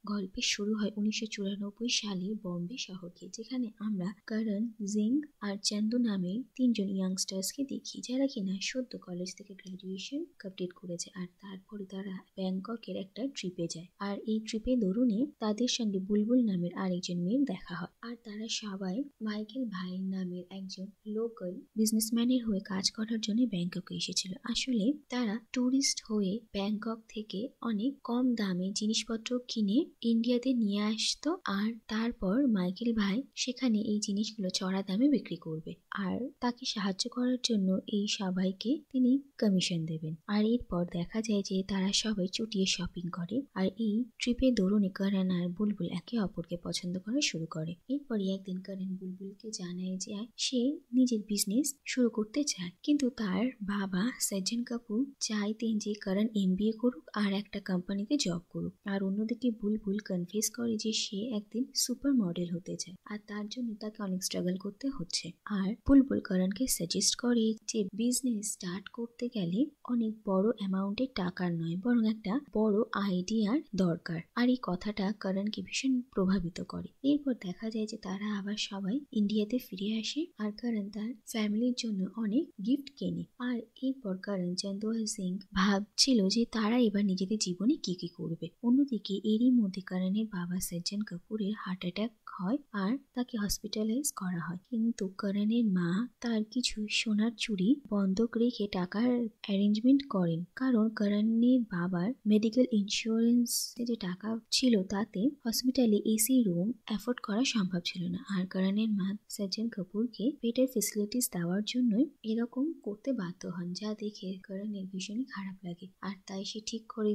গল্পের শুরু হয় 1994 সালের বম্বে শহরকে, যেখানে আমরা করণ, জিং আর চন্দু নামে তিনজন ইয়াংস্টার্সকে দেখি, যারা কিনা সদ্য কলেজ থেকে গ্রাজুয়েশন কমপ্লিট করেছে। আর তারপরে তারা ব্যাংককের একটা ট্রিপে যায়। আর এই ট্রিপে দরুনে তাদের সঙ্গে বুলবুল নামের আরেকজন মেয়ের দেখা হয়। আর তারা সবাই মাইকেল ভাই নামের একজন লোকাল বিজনেসম্যানের হয়ে কাজ করার জন্য ব্যাংককে এসেছিল। আসলে তারা ট্যুরিস্ট হয়ে ব্যাংকক থেকে অনেক কম দামে জিনিসপত্র কিনে ইন্ডিয়াতে নিয়ে আসতো, আর তারপর মাইকেল ভাই সেখানে এই জিনিসগুলো চড়া দামে বিক্রি করবে, আর তাকে সাহায্য করার জন্য এই সবাইকে তিনি কমিশন দেবেন। আর এরপর দেখা যায় যে তারা সবাই চুটিয়ে শপিং করে, আর এই ট্রিপে দরুনে করণ আর বুলবুল একে অপরকে পছন্দ করা শুরু করে। এরপরই একদিন করণ বুলবুলকে জানায় যে সে নিজের বিজনেস শুরু করতে চায়, কিন্তু তার বাবা সজ্জন কাপুর চাইতেন যে করণ MBA করুক আর একটা কোম্পানিতে জব করুক। আর অন্যদিকে বুলবুল কনফেস করে যে সে একদিন সুপার মডেল হতে চায়, আর তার জন্য তাকে অনেক স্ট্রাগল করতে হচ্ছে। আর বুলবুল করণকে সাজেস্ট করে যে বিজনেস স্টার্ট করতে গেলে অনেক বড় অ্যামাউন্টের টাকার নয়, বরং একটা বড় আইডিয়ার দরকার। আর এই কথাটা করণকে ভীষণ প্রভাবিত করে। এরপর দেখা যায় যে তারা আবার সবাই ইন্ডিয়াতে ফিরে আসে, আর করণ তার ফ্যামিলির জন্য অনেক গিফট কেনে। আর এরপর করণ, চন্দু আর সিং ভাবছিল যে তারা এবার নিজেদের জীবনে কি কি করবে। অন্যদিকে এরই মধ্যে করণের বাবা সজ্জন কাপুরের হার্ট অ্যাটাক হয় আর তাকে হসপিটালাইজ করা হয়, কিন্তু করণের মা তার কিছু সোনার চুড়ি বন্ধক রেখে টাকার অ্যারেঞ্জমেন্ট করেন, কারণ করণের বাবার মেডিকেল ইন্স্যুরেন্স যে টাকা ছিল তাতে হসপিটালে এসি রুম অ্যাফোর্ড করা সম্ভব ছিল না। আর করণের মা সজ্জন কাপুরকে বেটার ফেসিলিটিস দেওয়ার জন্যই এরকম করতে বাধ্য হন, যা দেখে করণের ভীষণই খারাপ লাগে। আর তাই সে ঠিক করে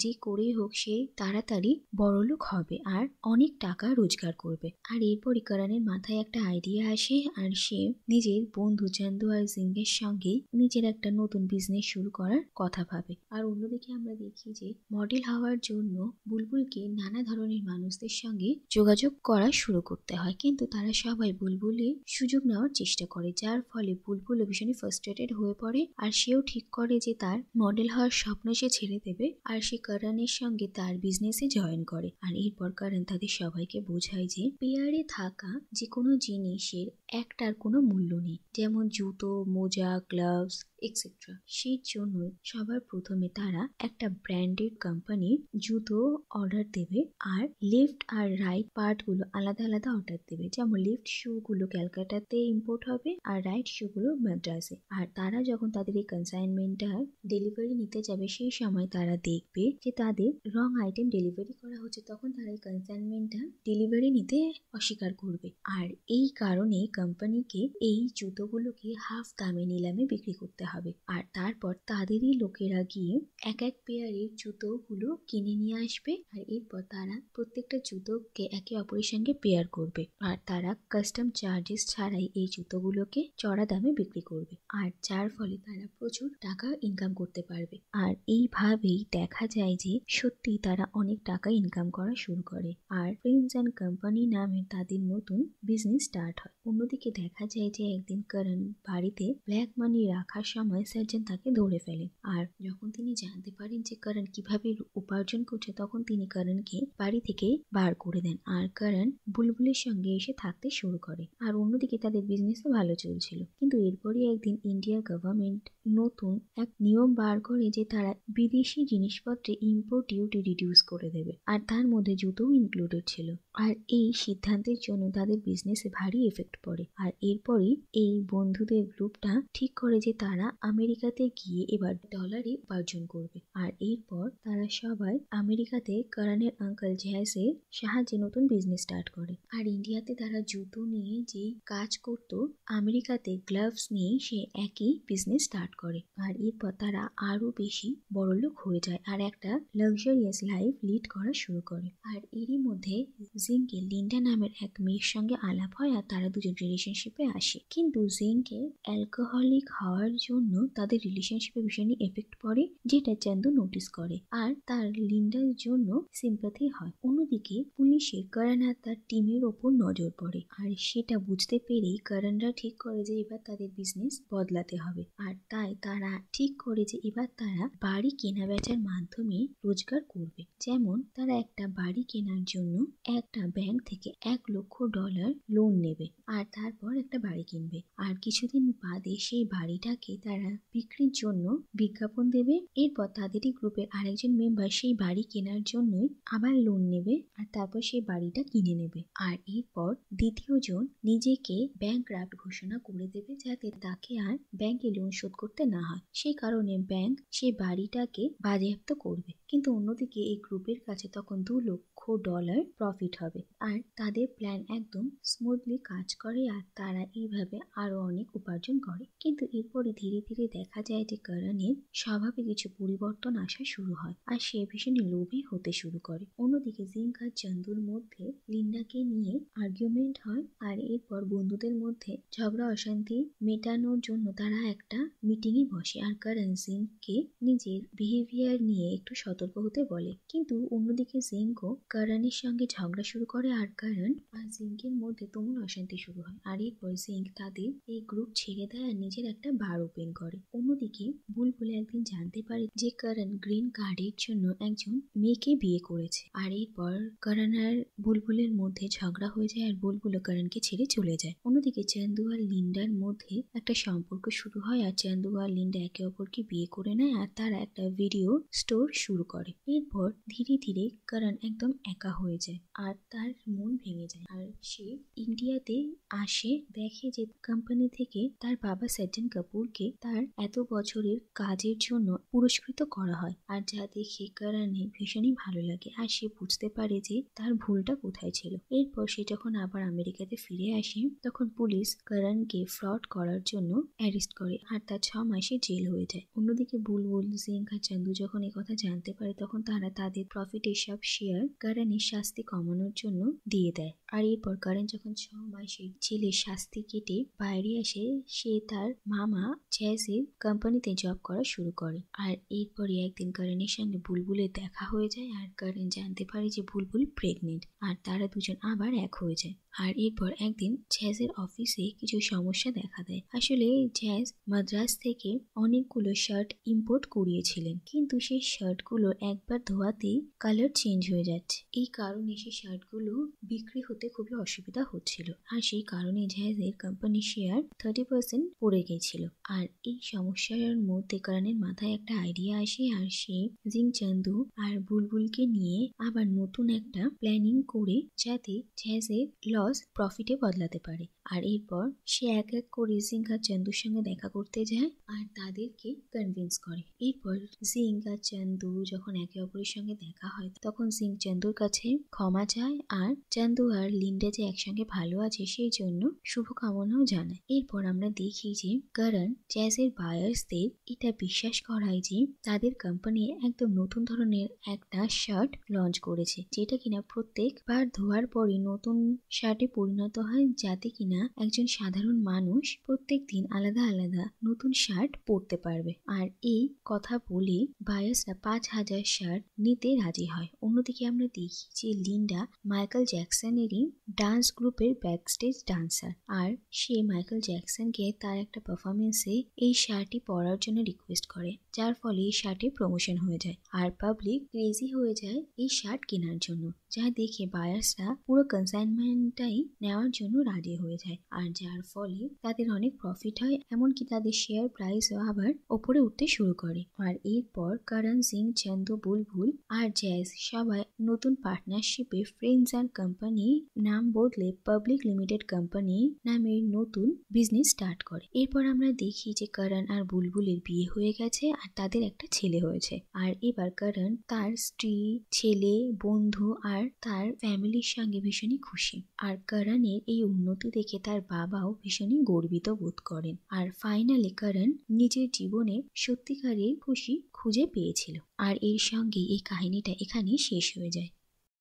যে করেই হোক সে তাড়াতাড়ি বড়লোক হবে আর অনেক টাকা রোজগার করবে। আর এরপরই করণের মাথায় একটা আইডিয়া আসে, আর সে নিজের বন্ধু চন্দু আর জিঙ্গের সঙ্গে নিজের একটা নতুন বিজনেস শুরু করার কথা ভাবে। আর অন্যদিকে আমরা দেখি যে মডেল হওয়ার জন্য বুলবুলকে নানা ধরনের মানুষদের সঙ্গে যোগাযোগ করা শুরু করতে হয়, কিন্তু তারা সবাই বুলবুলের সুযোগ নেওয়ার চেষ্টা করে, যার ফলে বুলবুল ভীষণই ফ্রাস্ট্রেটেড হয়ে পড়ে। আর সেও ঠিক করে যে তার মডেল হওয়ার স্বপ্ন সে ছেড়ে দেবে, আর সে করণের সঙ্গে তার বিজনেসে জয়েন করে। আর এরপর করণ তাদের সবাইকে বোঝায় যে পেয়ারে থাকা যে কোনো জিনিসের একটার কোনো মূল্য নেই, যেমন জুতো, মোজা, গ্লাভস এক্সেট্রা। সেই জন্য সবার প্রথমে তারা একটা ব্র্যান্ডেড কোম্পানির জুতো অর্ডার দেবে, আর লেফট আর রাইট পার্ট গুলো আলাদা আলাদা অর্ডার দেবে। যেমন লেফট শু গুলো ক্যালকাটাতে ইম্পোর্ট হবে আর রাইট শু গুলো মাদ্রাসে। আর তারা যখন তাদের এই কনসাইনমেন্টটা ডেলিভারি নিতে যাবে সেই সময় তারা দেখবে যে তাদের রং আইটেম ডেলিভারি করা হচ্ছে, তখন তারা এই কনসাইনমেন্টটা ডেলিভারি নিতে অস্বীকার করবে। আর এই কারণে কোম্পানিকে এই জুতোগুলোকে হাফ দামে নিলামে বিক্রি করতে হবে। আর তারপর তাদেরই লোকেরা গিয়ে এক এক পেয়ারের জুতোগুলো কিনে নিয়ে আসবে, আর এরপর তারা প্রত্যেকটা জুতোকে একে অপরের সঙ্গে পেয়ার করবে, আর তারা কাস্টম চার্জেস ছাড়াই এই জুতোগুলোকে চড়া দামে বিক্রি করবে, আর যার ফলে তারা প্রচুর টাকা ইনকাম করতে পারবে। আর এইভাবেই দেখা যায় যে সত্যি তারা অনেক টাকা ইনকাম করা শুরু করে, আর ফ্রেন্ডস অ্যান্ড কোম্পানি নামে তাদের নতুন বিজনেস স্টার্ট হয়। অন্যদিকে দেখা যায় যে একদিন করণ বাড়িতে ব্ল্যাক মানি রাখার সময় সজ্জন তাকে ধরে ফেলেন, আর যখন তিনি জানতে পারেন যে করণ কিভাবে উপার্জন করছে, তখন তিনি করণকে বাড়ি থেকে বার করে দেন, আর করণ বুলবুলের সঙ্গে এসে থাকতে শুরু করে। আর অন্যদিকে তাদের বিজনেসও ভালো চলছিল, কিন্তু এরপরই একদিন ইন্ডিয়ার গভর্নমেন্ট নতুন এক নিয়ম বার করে যে তারা বিদেশি জিনিসপত্রে ইম্পোর্ট ডিউটি রিডিউস করে দেবে, আর তার মধ্যে জুতোও ইনক্লুডেড ছিল। আর এই সিদ্ধান্তের জন্য তাদের বিজনেসে ভারী এফেক্ট পড়ে। আর এরপরই এই বন্ধুদের গ্রুপটা ঠিক করে যে তারা আমেরিকাতে গিয়ে এবার ডলারে উপার্জন করবে, আর এরপর তারা সবাই আমেরিকাতে করণের আঙ্কেল জ্যাসের সাহায্যে নতুন বিজনেস স্টার্ট করে। আর ইন্ডিয়াতে তারা জুতো নিয়ে যে কাজ করত, আমেরিকাতে গ্লাভস নিয়ে সে একই বিজনেস স্টার্ট করে। আর এরপর তারা আরো বেশি বড়লোক হয়ে যায় আর একটা লাক্সারিয়াস লাইফ লিড করা শুরু করে। আর এরই মধ্যে জিংকে লিন্ডা নামের এক মেয়ের সঙ্গে আলাপ হয়, আর তারা দুজন রিলেশনশিপে আসে, কিন্তু জিংকে অ্যালকোহলিক হওয়ার জন্য তাদের রিলেশনশিপে ভীষণই এফেক্ট পড়ে, যেটা চন্দু নোটিস করে, আর তার লিন্ডার জন্য সিম্পাথি হয়। অন্যদিকে পুলিশের করণ আর তার টিমের ওপর নজর পড়ে, আর সেটা বুঝতে পেরেই করণরা ঠিক করে যে এবার তাদের বিজনেস বদলাতে হবে, আর তাই তাই তারা ঠিক করে যে এবার তারা বাড়ি কেনা বেচার মাধ্যমে রোজগার করবে। যেমন তারা একটা বাড়ি কেনার জন্য একটা ব্যাংক থেকে $1,00,000 লোন নেবে আর তারপর একটা বাড়ি কিনবে, আর কিছুদিন বাদে সেই বাড়িটাকে তারা বিক্রির জন্য বিজ্ঞাপন দেবে। এরপর তাদেরই গ্রুপের আরেকজন মেম্বার সেই বাড়ি কেনার জন্যই আবার লোন নেবে আর তারপর সেই বাড়িটা কিনে নেবে। আর এরপর দ্বিতীয় জন নিজেকে ব্যাংকরাপ্ট ঘোষণা করে দেবে যাতে তাকে আর ব্যাংকে লোন শোধ করতে না হয়। সেই কারণে ব্যাংক সেই বাড়িটাকে বাজেয়াপ্ত করবে। কিন্তু অন্যদিকে এই গ্রুপের কাছে তখন $2,00,000 প্রফিট হবে আর তাদের প্ল্যান একদম স্মুথলি কাজ করে আর তারা এইভাবে আরো অনেক উপার্জন করে। কিন্তু এরপরে ধীরে ধীরে দেখা যায় যে করণের স্বভাবে কিছু পরিবর্তন আসা শুরু হয় আর সে ভীষণই লোভী হতে শুরু করে। অন্যদিকে জিঙ্ক আর চন্দুর মধ্যে লিন্ডাকে নিয়ে আর্গুমেন্ট হয় আর এরপর বন্ধুদের মধ্যে ঝগড়া অশান্তি মেটানোর জন্য তারা একটা মিটিং এ বসে আর করণ জিঙ্ককে নিজের বিহেভিয়ার নিয়ে একটু সতর্ক হতে বলে। কিন্তু অন্যদিকে জিঙ্কও করণের সঙ্গে ঝগড়া শুরু করে আর করণ আর জিঙ্কের মধ্যে তুমুল অশান্তি শুরু হয়। আর এরপর জিঙ্ক তাদের এই গ্রুপ ছেড়ে দেয় আর নিজের একটা বার ওপেন করে। অন্যদিকে বুলবুল একদিন জানতে পারে যে করণ গ্রিন কার্ডের জন্য একজন মেয়েকে বিয়ে করেছে আর এরপর করণ আর বুলবুলের মধ্যে ঝগড়া হয়ে যায় আর বুলবুল করণকে ছেড়ে চলে যায়। অন্যদিকে চান্দু আর লিন্ডার মধ্যে একটা সম্পর্ক শুরু হয় আর চান্দু আর লিন্ডা একে অপরকে বিয়ে করে নেয় আর তারা একটা ভিডিও স্টোর শুরু করে। এরপর ধীরে ধীরে করণ একদম একা হয়ে যায় আর তার মন ভেঙে যায় আর সে ইন্ডিয়াতে আসে, দেখে যে কোম্পানি থেকে তার বাবা সজ্জন কাপুরকে তার এত বছরের কাজের জন্য পুরস্কৃত করা হয় আর যা দেখে করণের ভীষণই ভালো লাগে আর সে বুঝতে পারে যে তার ভুলটা কোথায় ছিল। এরপর সে যখন আবার আমেরিকাতে ফিরে আসে তখন পুলিশ করণকে ফ্রড করার জন্য অ্যারেস্ট করে আর তার 6 মাসে জেল হয়ে যায়। অন্যদিকে বুলবুল, জিঙ্ক আর চান্দু যখন এই কথা জানতে পারে তখন তারা তাদের প্রফিটের সব শেয়ার করণের শাস্তি কমানোর জন্য দিয়ে দেয়। আর এরপর করণ যখন 6 মাসে জেলের শাস্তি কেটে বাইরে আসে সে তার মামা জ্যাজের কোম্পানিতে জব করা শুরু করে। আর এরপরে একদিন করণের সঙ্গে বুলবুলের দেখা হয়ে যায় আর করণ জানতে পারে যে বুলবুল প্রেগনেন্ট আর তারা দুজন আবার এক হয়ে যায়। আর এরপর একদিন জ্যাজের অফিসে কিছু সমস্যা দেখা দেয়। আসলে জ্যাজ মাদ্রাজ থেকে অনেকগুলো শার্ট ইম্পোর্ট করিয়েছিলেন কিন্তু সেই শার্টগুলো একবার ধোয়াতেই কালার চেঞ্জ হয়ে যাচ্ছে। এই কারণে সেই শার্টগুলো বিক্রি হতে খুবই অসুবিধা হচ্ছিল আর সেই কারণে জ্যাজের কোম্পানি শেয়ার 30% পড়ে গেছিল। আর এই সমস্যার মধ্যে করণের মাথায় একটা আইডিয়া আসে আর সে জিঙ্ক, চান্দু আর বুলবুলকে নিয়ে আবার নতুন একটা প্ল্যানিং করে যাতে জ্যাজের লস প্রফিটে বদলাতে পারে। আর এরপর সে এক এক করে জিঙ্ক আর চান্দুর সঙ্গে দেখা করতে যায় আর তাদেরকে কনভিন্স করে। এরপর জিঙ্ক আর চান্দু যখন একে অপরের সঙ্গে দেখা হয় তখন জিঙ্ক চান্দুর কাছে ক্ষমা চায় আর চান্দু আর লিন্ডা যে একসঙ্গে ভালো আছে সেই জন্য শুভকামনাও জানায়। এরপর আমরা দেখি যে করণ জ্যাজের বায়ার্সদের এটা বিশ্বাস করায় যে তাদের কোম্পানি একদম নতুন ধরনের একটা শার্ট লঞ্চ করেছে যেটা কিনা প্রত্যেকবার ধোয়ার পরই নতুন শার্টে পরিণত হয় যাতে কিনা একজন সাধারণ মানুষ প্রত্যেক দিন আলাদা আলাদা নতুন শার্ট পরতে পারবে। আর এই কথা বলে বায়ার্সরা 5,000 শার্ট নিতে রাজি হয়। অন্যদিকে আমরা দেখি যে লিন্ডা মাইকেল জ্যাকসনেরই ডান্স গ্রুপের ব্যাকস্টেজ ডান্সার আর সে মাইকেল জ্যাকসনকে তার একটা পারফরমেন্সে এই শার্টটি পরার জন্য রিকোয়েস্ট করে যার ফলে এই শার্টের প্রমোশন হয়ে যায় আর পাবলিক ক্রেজি হয়ে যায় এই শার্ট কেনার জন্য, যা দেখে বায়ার্সরা পুরো কনসাইনমেন্টটাই নেওয়ার জন্য রাজি হয়ে যায় আর যার ফলে তাদের অনেক প্রফিট হয়, এমনকি তাদের শেয়ার প্রাইসও আবার ওপরে উঠতে শুরু করে। আর এরপর করণ, জিঙ্ক, চান্দু, বুলবুল আর জ্যাজ সবাই নতুন পার্টনারশিপে ফ্রেন্ডস অ্যান্ড কোম্পানি নাম বদলে পাবলিক লিমিটেড কোম্পানি নামের নতুন বিজনেস স্টার্ট করে। এরপর আমরা দেখি যে করণ আর বুলবুলের বিয়ে হয়ে গেছে আর তাদের একটা ছেলে হয়েছে। আর এবার করণ তার স্ত্রী, ছেলে, বন্ধু আর তার ফ্যামিলির সঙ্গে ভীষণই খুশি। আর করণের এই উন্নতি দেখে তার বাবাও ভীষণই গর্বিত বোধ করেন। আর ফাইনালি করণ নিজের জীবনে সত্যিকারের খুশি খুঁজে পেয়েছিল। আর এর সঙ্গে এই কাহিনীটা এখানেই শেষ হয়ে যায়।